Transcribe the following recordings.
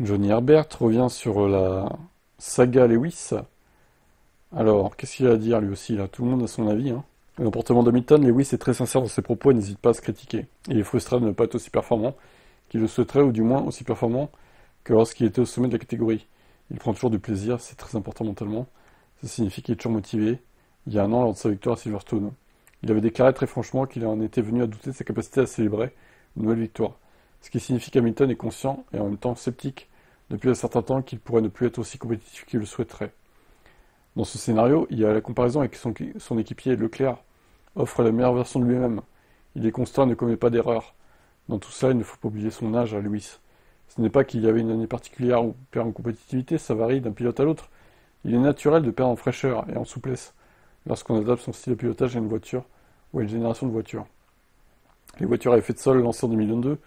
Johnny Herbert revient sur la saga Lewis. Alors, qu'est-ce qu'il a à dire lui aussi là? Tout le monde a son avis, hein. Le comportement d'Hamilton, Lewis est très sincère dans ses propos et n'hésite pas à se critiquer. Il est frustré de ne pas être aussi performant qu'il le souhaiterait, ou du moins aussi performant que lorsqu'il était au sommet de la catégorie. Il prend toujours du plaisir, c'est très important mentalement. Ça signifie qu'il est toujours motivé. Il y a un an, lors de sa victoire à Silverstone, il avait déclaré très franchement qu'il en était venu à douter de sa capacité à célébrer une nouvelle victoire. Ce qui signifie qu'Hamilton est conscient et en même temps sceptique depuis un certain temps qu'il pourrait ne plus être aussi compétitif qu'il le souhaiterait. Dans ce scénario, il y a la comparaison avec son équipier Leclerc, offre la meilleure version de lui-même. Il est constant et ne commet pas d'erreur. Dans tout ça, il ne faut pas oublier son âge à Lewis. Ce n'est pas qu'il y avait une année particulière où perd en compétitivité, ça varie d'un pilote à l'autre. Il est naturel de perdre en fraîcheur et en souplesse lorsqu'on adapte son style de pilotage à une voiture ou à une génération de voitures. Les voitures à effet de sol lancées en 2022,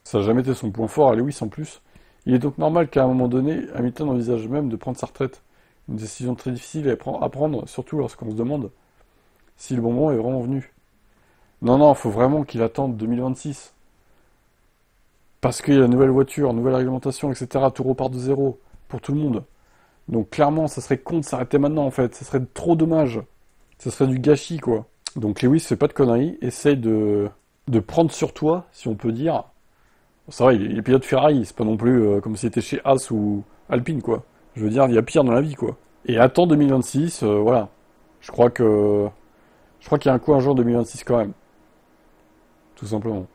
ça n'a jamais été son point fort à Lewis en plus. Il est donc normal qu'à un moment donné, Hamilton envisage même de prendre sa retraite. Une décision très difficile à prendre, surtout lorsqu'on se demande si le moment est vraiment venu. Non, non, il faut vraiment qu'il attende 2026. Parce qu'il y a la nouvelle voiture, nouvelle réglementation, etc. Tout repart de zéro pour tout le monde. Donc clairement, ça serait con de s'arrêter maintenant en fait. Ça serait trop dommage. Ça serait du gâchis quoi. Donc Lewis fait pas de conneries, essaye de prendre sur toi, si on peut dire. Ça va, il est pilote Ferrari, c'est pas non plus comme s'il était chez As ou Alpine quoi. Je veux dire, il y a pire dans la vie quoi. Et attends 2026, voilà. Je crois que je crois qu'il y a un coup un jour 2026 quand même, tout simplement.